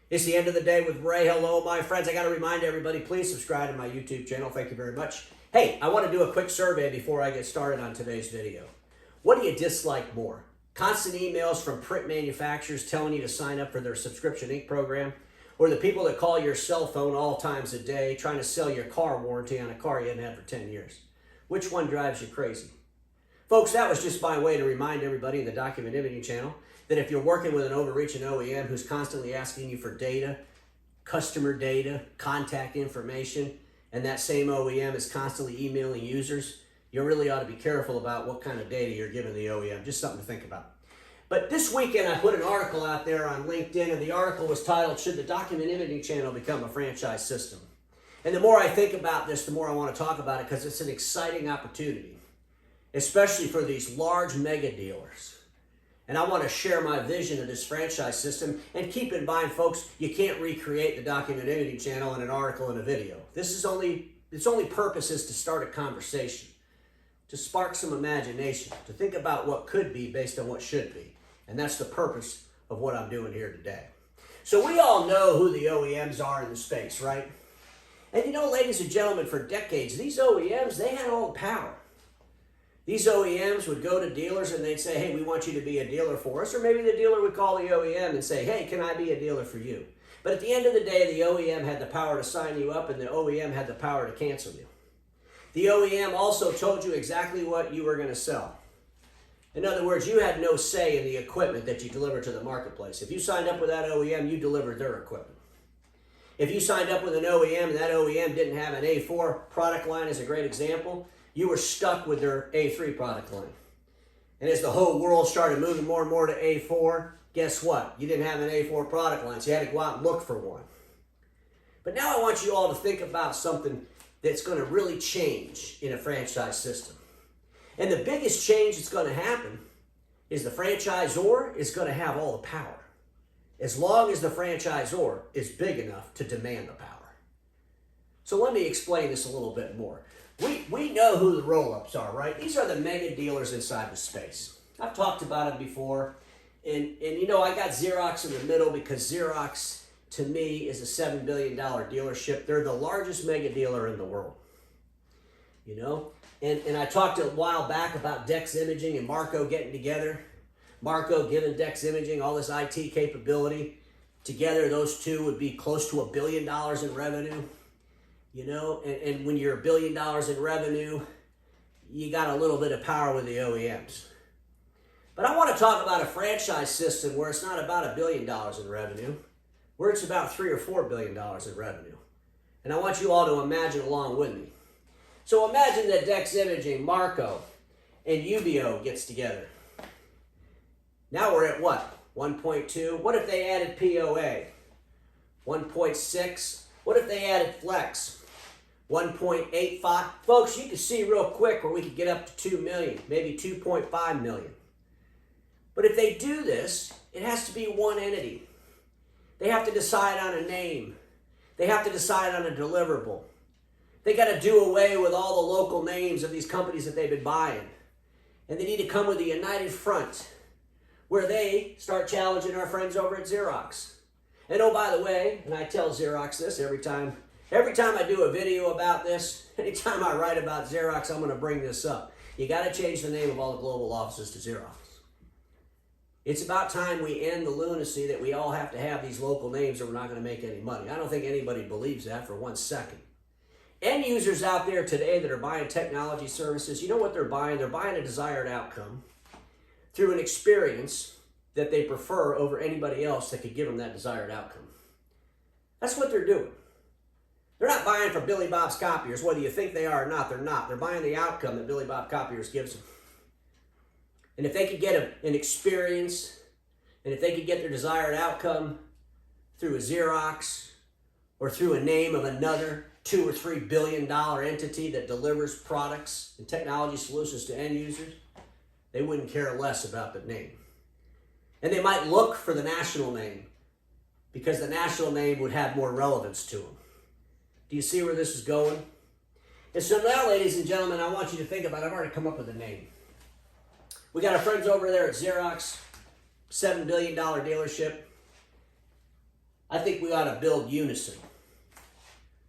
It's the end of the day with Ray. Hello, my friends. I got to remind everybody, please subscribe to my YouTube channel. Thank you very much. Hey, I want to do a quick survey before I get started on today's video. What do you dislike more? Constant emails from print manufacturers telling you to sign up for their subscription ink program? Or the people that call your cell phone all times a day trying to sell your car warranty on a car you haven't had for 10 years? Which one drives you crazy? Folks, that was just my way to remind everybody in the Document Imaging channel that if you're working with an overreaching OEM who's constantly asking you for data, customer data, contact information, and that same OEM is constantly emailing users, you really ought to be careful about what kind of data you're giving the OEM. Just something to think about. But this weekend I put an article out there on LinkedIn, and the article was titled, "Should the Document Imaging channel become a franchise system?" And the more I think about this, the more I want to talk about it because it's an exciting opportunity, especially for these large mega dealers. And I want to share my vision of this franchise system. And keep in mind, folks, you can't recreate the Document Imaging channel in an article and a video. Its only purpose is to start a conversation, to spark some imagination, to think about what could be based on what should be. And that's the purpose of what I'm doing here today. So we all know who the OEMs are in the space, right? And you know, ladies and gentlemen, for decades, these OEMs, they had all the power. These OEMs would go to dealers and they'd say, hey, we want you to be a dealer for us. Or maybe the dealer would call the OEM and say, hey, can I be a dealer for you? But at the end of the day, the OEM had the power to sign you up and the OEM had the power to cancel you. The OEM also told you exactly what you were going to sell. In other words, you had no say in the equipment that you delivered to the marketplace. If you signed up with that OEM, you delivered their equipment. If you signed up with an OEM and that OEM didn't have an A4 product line as a great example, you were stuck with their A3 product line. And as the whole world started moving more and more to A4, guess what? You didn't have an A4 product line, so you had to go out and look for one. But now I want you all to think about something that's going to really change in a franchise system. And the biggest change that's going to happen is the franchisor is going to have all the power, as long as the franchisor is big enough to demand the power. So let me explain this a little bit more. We know who the roll-ups are, right? These are the mega dealers inside the space. I've talked about them before. And you know, I got Xerox in the middle because Xerox, to me, is a $7 billion dealership. They're the largest mega dealer in the world. You know? And I talked a while back about Dex Imaging and Marco getting together. Marco giving Dex Imaging all this IT capability. Together, those two would be close to $1 billion in revenue. You know, and when you're $1 billion in revenue, you got a little bit of power with the OEMs. But I want to talk about a franchise system where it's not about $1 billion in revenue, where it's about $3 or $4 billion in revenue. And I want you all to imagine along with me. So imagine that Dex Imaging, Marco, and Ubio gets together. Now we're at what? 1.2? What if they added POA? 1.6? What if they added Flex? 1.85. Folks, you can see real quick where we could get up to 2 million, maybe 2.5 million. But if they do this, it has to be one entity. They have to decide on a name. They have to decide on a deliverable. They got to do away with all the local names of these companies that they've been buying. And they need to come with a united front where they start challenging our friends over at Xerox. And oh, by the way, and I tell Xerox this every time I do a video about this, anytime I write about Xerox, I'm going to bring this up. You got to change the name of all the global offices to Xerox. It's about time we end the lunacy that we all have to have these local names or we're not going to make any money. I don't think anybody believes that for 1 second. End users out there today that are buying technology services, you know what they're buying? They're buying a desired outcome through an experience that they prefer over anybody else that could give them that desired outcome. That's what they're doing. They're not buying for Billy Bob's Copiers, whether you think they are or not, they're not. They're buying the outcome that Billy Bob Copiers gives them. And if they could get an experience, and if they could get their desired outcome through a Xerox or through a name of another $2 or $3 billion entity that delivers products and technology solutions to end users, they wouldn't care less about the name. And they might look for the national name because the national name would have more relevance to them. Do you see where this is going? And so now, ladies and gentlemen, I want you to think about it. I've already come up with a name. We got our friends over there at Xerox, $7 billion dealership. I think we ought to build Unison.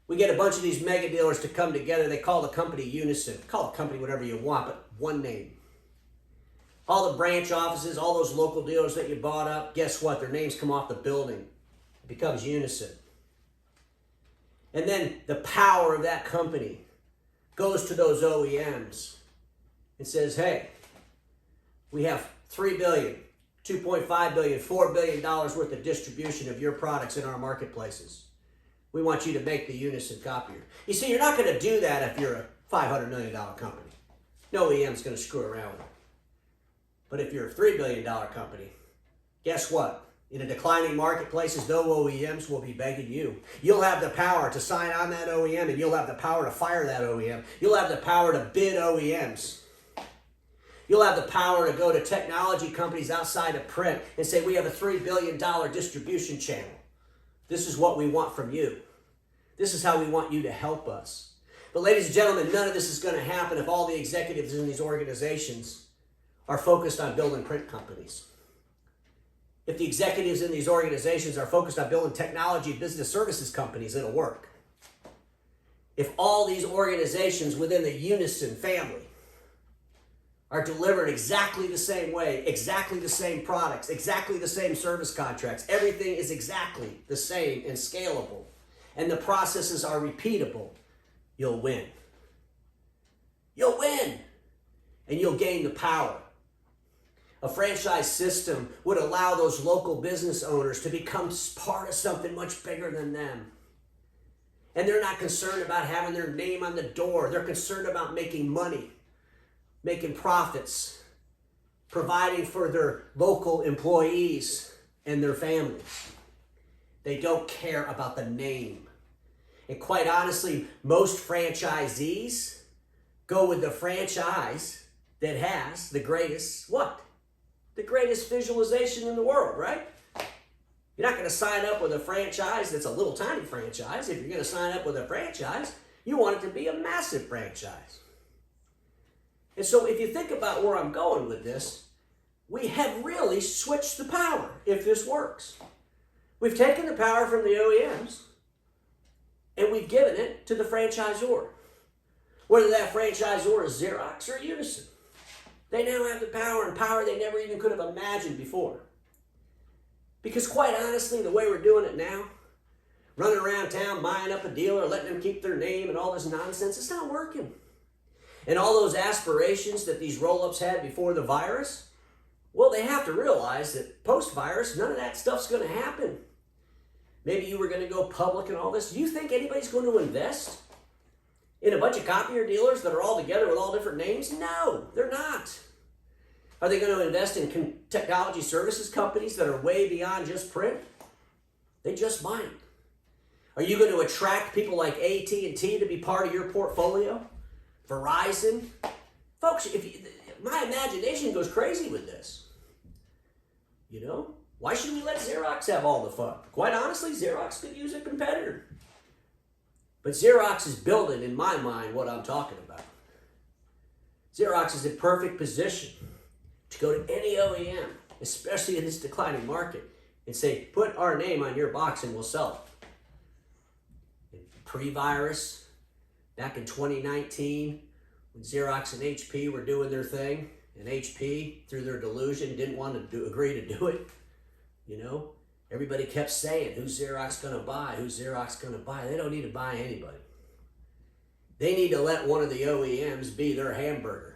We get a bunch of these mega dealers to come together. They call the company Unison. Call the company whatever you want, but one name. All the branch offices, all those local dealers that you bought up, guess what? Their names come off the building. It becomes Unison. And then the power of that company goes to those OEMs and says, hey, we have $3 billion, $2.5 billion, $4 billion worth of distribution of your products in our marketplaces. We want you to make the Unison copier. You see, you're not going to do that if you're a $500 million company. No OEM's going to screw around with it. But if you're a $3 billion company, guess what? In a declining marketplace, no OEMs will be begging you. You'll have the power to sign on that OEM, and you'll have the power to fire that OEM. You'll have the power to bid OEMs. You'll have the power to go to technology companies outside of print and say, we have a $3 billion distribution channel. This is what we want from you. This is how we want you to help us. But ladies and gentlemen, none of this is going to happen if all the executives in these organizations are focused on building print companies. If the executives in these organizations are focused on building technology business services companies, it'll work. If all these organizations within the Unison family are delivered exactly the same way, exactly the same products, exactly the same service contracts, everything is exactly the same and scalable, and the processes are repeatable, you'll win. You'll win, and you'll gain the power. A franchise system would allow those local business owners to become part of something much bigger than them. And they're not concerned about having their name on the door. They're concerned about making money, making profits, providing for their local employees and their families. They don't care about the name. And quite honestly, most franchisees go with the franchise that has the greatest, what? The greatest visualization in the world, right? You're not going to sign up with a franchise that's a little tiny franchise. If you're going to sign up with a franchise, you want it to be a massive franchise. And so if you think about where I'm going with this, we have really switched the power if this works. We've taken the power from the OEMs and we've given it to the franchisor. Whether that franchisor is Xerox or Unison. They now have the power and power they never even could have imagined before. Because quite honestly, the way we're doing it now, running around town, buying up a dealer, letting them keep their name and all this nonsense, it's not working. And all those aspirations that these roll-ups had before the virus, well, they have to realize that post-virus, none of that stuff's going to happen. Maybe you were going to go public and all this. Do you think anybody's going to invest in a bunch of copier dealers that are all together with all different names? No, they're not. Are they going to invest in technology services companies that are way beyond just print? They just might. Are you going to attract people like AT&T to be part of your portfolio? Verizon? Folks, my imagination goes crazy with this. You know, why should we let Xerox have all the fun? Quite honestly, Xerox could use a competitor. But Xerox is building, in my mind, what I'm talking about. Xerox is in perfect position to go to any OEM, especially in this declining market, and say, put our name on your box and we'll sell it. Pre-virus, back in 2019, when Xerox and HP were doing their thing, and HP, through their delusion, didn't want to agree to do it, you know, everybody kept saying, who's Xerox going to buy? Who's Xerox going to buy? They don't need to buy anybody. They need to let one of the OEMs be their hamburger.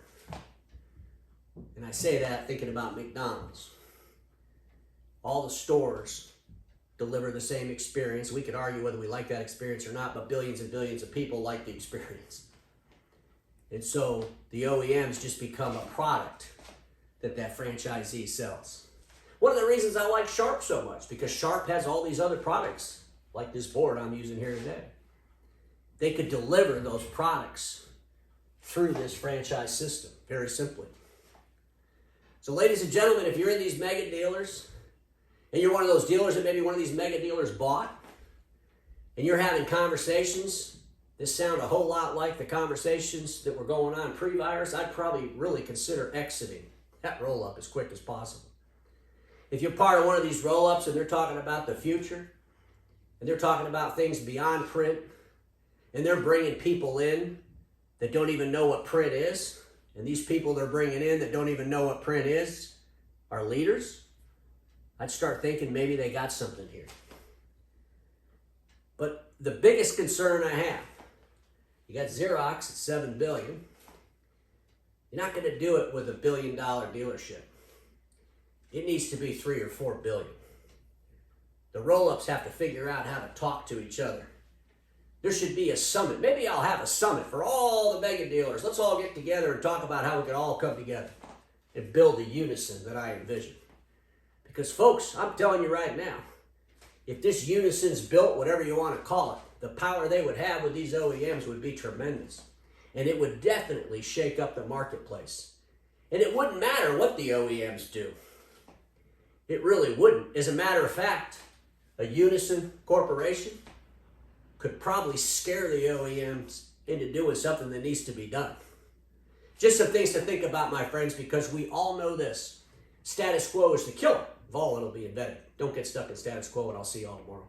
And I say that thinking about McDonald's. All the stores deliver the same experience. We could argue whether we like that experience or not, but billions and billions of people like the experience. And so the OEMs just become a product that franchisee sells. One of the reasons I like Sharp so much, because Sharp has all these other products, like this board I'm using here today. They could deliver those products through this franchise system, very simply. So ladies and gentlemen, if you're in these mega dealers, and you're one of those dealers that maybe one of these mega dealers bought, and you're having conversations that sound a whole lot like the conversations that were going on pre-virus, I'd probably really consider exiting that roll-up as quick as possible. If you're part of one of these roll-ups and they're talking about the future, and they're talking about things beyond print, and they're bringing people in that don't even know what print is, and these people they're bringing in that don't even know what print is are leaders, I'd start thinking maybe they got something here. But the biggest concern I have, you got Xerox at $7 billion. You're not going to do it with a $1 billion dealership. It needs to be 3 or 4 billion. The roll-ups have to figure out how to talk to each other. There should be a summit. Maybe I'll have a summit for all the mega dealers. Let's all get together and talk about how we can all come together and build the unison that I envision. Because folks, I'm telling you right now, if this unison's built, whatever you want to call it, the power they would have with these OEMs would be tremendous. And it would definitely shake up the marketplace. And it wouldn't matter what the OEMs do. It really wouldn't. As a matter of fact, a unison corporation could probably scare the OEMs into doing something that needs to be done. Just some things to think about, my friends, because we all know this. Status quo is the killer of all that'll be invented. Don't get stuck in status quo, and I'll see you all tomorrow.